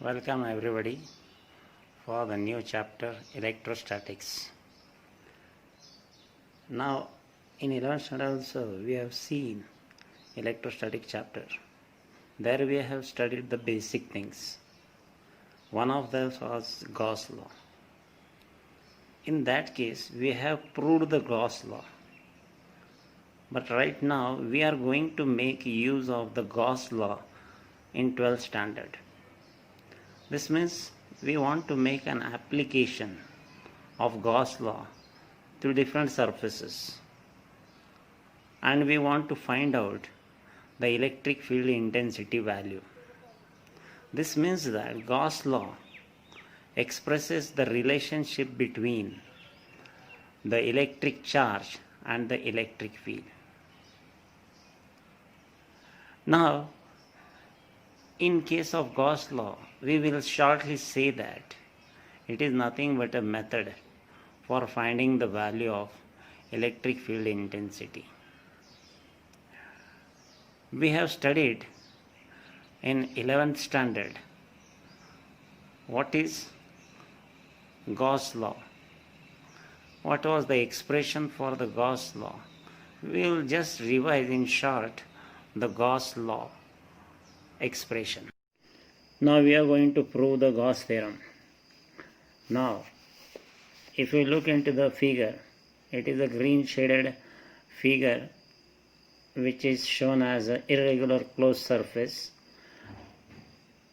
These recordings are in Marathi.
Welcome everybody for the new chapter electrostatics. Now in 11th standard also we have seen electrostatic chapter. There we have studied the basic things. One of them was Gauss law. In that case we have proved the Gauss law. But right now we are going to make use of the Gauss law in 12th standard. This means we want to make an application of Gauss law to different surfaces, and we want to find out the electric field intensity value. This means that Gauss law expresses the relationship between the electric charge and the electric field. Now, in case of Gauss law, we will shortly say that it is nothing but a method for finding the value of electric field intensity. We have studied in 11th standard what is Gauss law. What was the expression for the Gauss law? We will just revise in short the Gauss law expression. Now we are going to prove the Gauss theorem. Now, if you look into the figure, it is a green shaded figure which is shown as an irregular closed surface.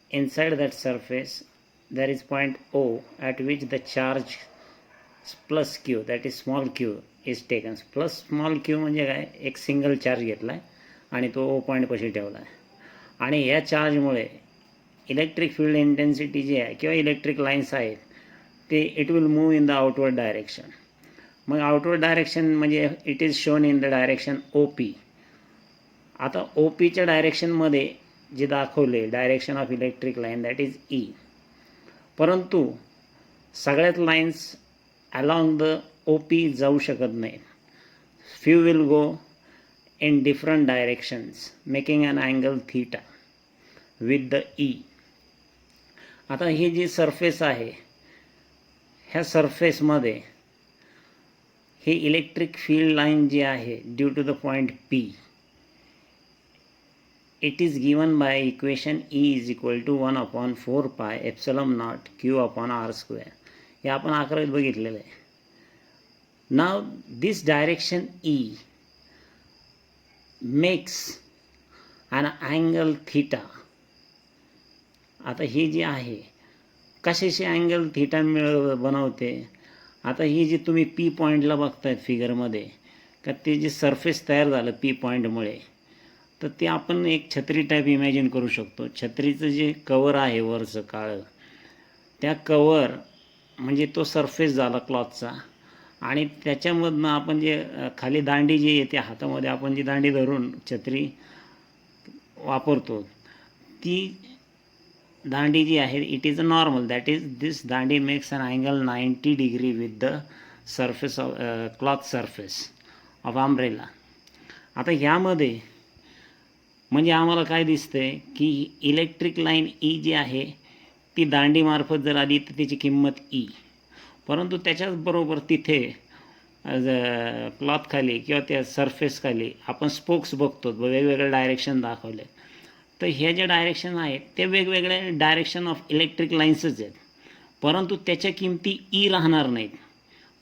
Inside that surface there is point O at which the charge plus q, that is small q, is taken. Plus small q म्हणजे काय, एक सिंगल चार्ज घेतला आहे आणि तो O पॉईंट पाशी ठेवला आहे, आणि या चार्जमुळे इलेक्ट्रिक फील्ड इंटेन्सिटी जी आहे किंवा इलेक्ट्रिक लाईन्स आहेत ते it will move in the outward direction. मग आउटवर्ड डायरेक्शन म्हणजे it is shown in the direction OP. आता OPच्या डायरेक्शनमध्ये जे दाखवले direction of electric line that is E, परंतु सगळ्यात लाईन्स अलॉंग द OP जाऊ शकत नाहीत. Few will go in different directions making an angle theta with the E. आता ही जी सरफेस आहे ह्या सरफेसमध्ये ही इलेक्ट्रिक फील्ड लाईन जी आहे due to the point P, it is given by equation E is equal to 1/4 pi epsilon naught Q/r². हे आपण आकृतीत बघितलेलं आहे. Now this direction E makes an angle theta. आता ही जी आहे कशाशी अँगल थीटा बनवते. आता ही जी तुम्ही P पॉईंटला बघतायत फिगरमध्ये का ते जे सरफेस तयार झालं P पॉईंटमुळे, तर ते आपण एक छत्री टाईप इमॅजिन करू शकतो. छत्रीचं जे कवर आहे वरचं काळं, त्या कवर म्हणजे तो सरफेस झाला क्लॉथचा, आणि त्याच्यामधनं आपण जे खाली दांडी जी येते हातामध्ये, आपण जी दांडी धरून छत्री वापरतो ती दांडी जी आहे it is a normal, that is this दांडी makes an angle 90 degree with the surface of cloth surface of umbrella. आता ह्यामध्ये म्हणजे आम्हाला काय दिसतंय की इलेक्ट्रिक लाईन E जी आहे ती दांडीमार्फत जर आली तर त्याची किंमत E, परंतु त्याच्याचबरोबर तिथे क्लॉथ खाली किंवा त्या सरफेस खाली आपण स्पोक्स बघतो, वेगवेगळे डायरेक्शन दाखवले. तर हे जे डायरेक्शन आहेत ते वेगवेगळे डायरेक्शन ऑफ इलेक्ट्रिक लाईन्सच आहेत, परंतु त्याच्या किमती E राहणार नाहीत.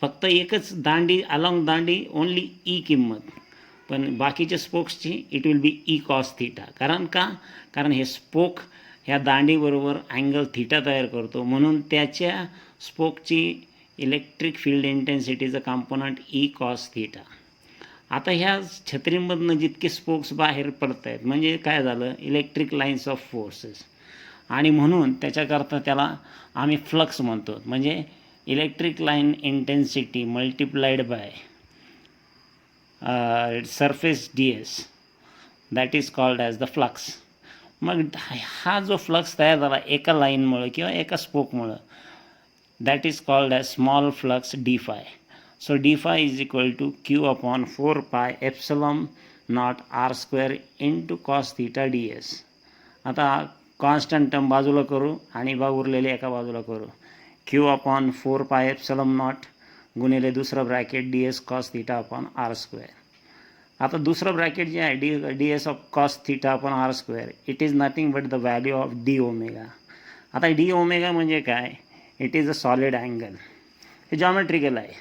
फक्त एकच दांडी अलॉंग दांडी ओनली E किंमत, पण बाकीच्या स्पोक्सची it will be E cos theta. कारण हे स्पोक ह्या दांडीबरोबर अँगल थीटा तयार करतो, म्हणून त्याच्या स्पोकची इलेक्ट्रिक फील्ड इंटेन्सिटीचं कॉम्पोनंट E cos थीटा. आता ह्या छत्रीमधनं जितके स्पोक्स बाहेर पडत आहेत म्हणजे काय झालं, इलेक्ट्रिक लाईन्स ऑफ फोर्सेस, आणि म्हणून त्याच्याकरता त्याला आम्ही फ्लक्स म्हणतो. म्हणजे electric line intensity multiplied by surface ds, that is called as the flux. मग हा जो फ्लक्स तयार झाला एका लाईनमुळं किंवा एका स्पोकमुळं, that is called as small flux d phi. So d phi is equal to Q/4 pi epsilon naught r² into cos theta ds. आता कॉन्स्टंट टर्म बाजूला करू आणि उरलेले एका बाजूला करू. क्यू अपॉन 4πε0 गुणिले दुसरं bracket d s cos theta upon r square. आता दुसरं ब्रॅकेट जे आहे d s of cos theta upon r square, it is nothing but the value of d omega. आता डी ओमेगा म्हणजे काय? It is a solid angle. हे जॉमेट्रिकल आहे.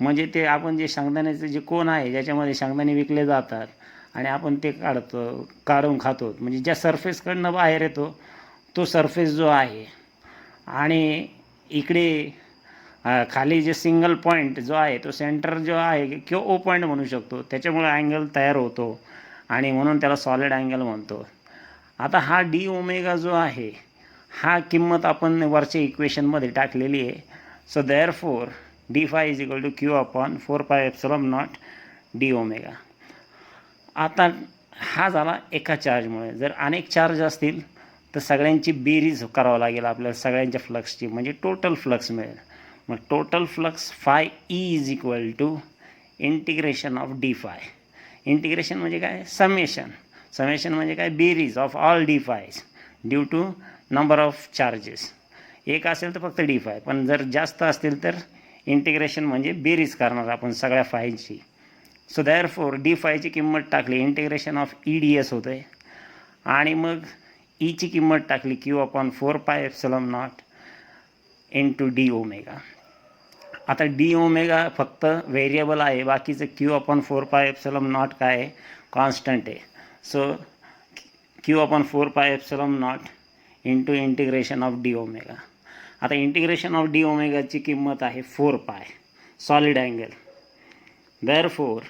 म्हणजे ते आपण जे शेंगदाण्याचे जे कोन आहे ज्याच्यामध्ये शेंगदाणे विकले जातात आणि आपण ते काढून खातो, म्हणजे ज्या सरफेसकडनं बाहेर येतो तो सरफेस जो आहे, आणि इकडे खाली जे सिंगल पॉईंट जो आहे तो सेंटर जो आहे किंवा ओ पॉईंट म्हणू शकतो, त्याच्यामुळे अँगल तयार होतो आणि म्हणून त्याला सॉलिड अँगल म्हणतो. आता हा डी ओमेगा जो आहे हा किंमत आपण वरच्या इक्वेशनमध्ये टाकलेली आहे. So therefore d phi is equal to q upon 4πε0 d omega. आता हा झाला एका चार्जमुळे. जर अनेक चार्ज असतील तर सगळ्यांची बेरीज करावं लागेल आपल्याला, सगळ्यांच्या फ्लक्सची, म्हणजे टोटल फ्लक्स मिळेल. मग total flux phi E is equal to integration of d phi. Integration म्हणजे काय? समेशन. समेशन म्हणजे काय? बेरीज of all d phis due to number of charges. एक असेल तर फक्त डी फाय, पण जर जास्त असतील तर इंटिग्रेशन म्हणजे बेरीज करणार आपण सगळ्या फायची. सो देअर फोर डी फायची किंमत टाकली, integration of e d s होतं आहे, आणि मग ईची किंमत टाकली q upon 4πε0 into d omega. आता डी ओमेगा फक्त व्हेरिएबल आहे, बाकीचं क्यू अपॉन 4πε0 काय आहे? कॉन्स्टंट आहे. So q upon 4πε0 into integration of d omega. आता इंटिग्रेशन ऑफ डी ओमेगाची किंमत आहे 4π, solid angle. Therefore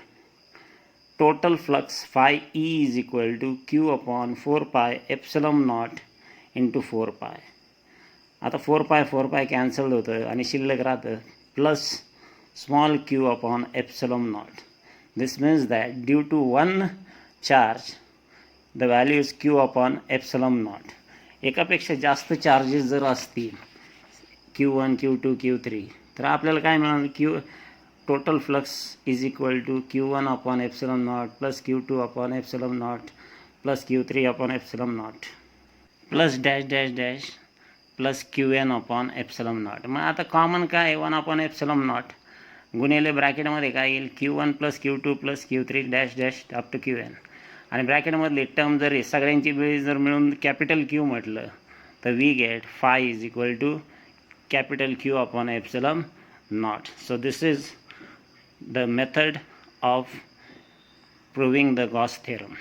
total flux phi E is equal to q upon 4πε0 into 4π. आता 4π कॅन्सल होतं आणि शिल्लक राहतं plus small q upon ε0. This means that due to one charge the value is q upon ε0. एकापेक्षा जास्त चार्जेस जर असतील Q1, Q2, Q3, तर आपल्याला काय मिळणार? Total flux is equal to Q1 upon ε0 plus Q2 upon ε0 plus Q3 upon ε0 plus dash dash dash plus Qn upon ε0. मग आता कॉमन काय आहे? 1 अपॉन ε0 गुणिले ब्रॅकेटमध्ये काय येईल? Q1 plus Q2 plus Q3 dash dash up to Qn. आणि ब्रॅकेटमधली टर्म जर सगळ्यांची बेरीज जर मिळून कॅपिटल Q म्हटलं तर we get phi is equal to capital Q upon ε0. So this is the method of proving the Gauss theorem.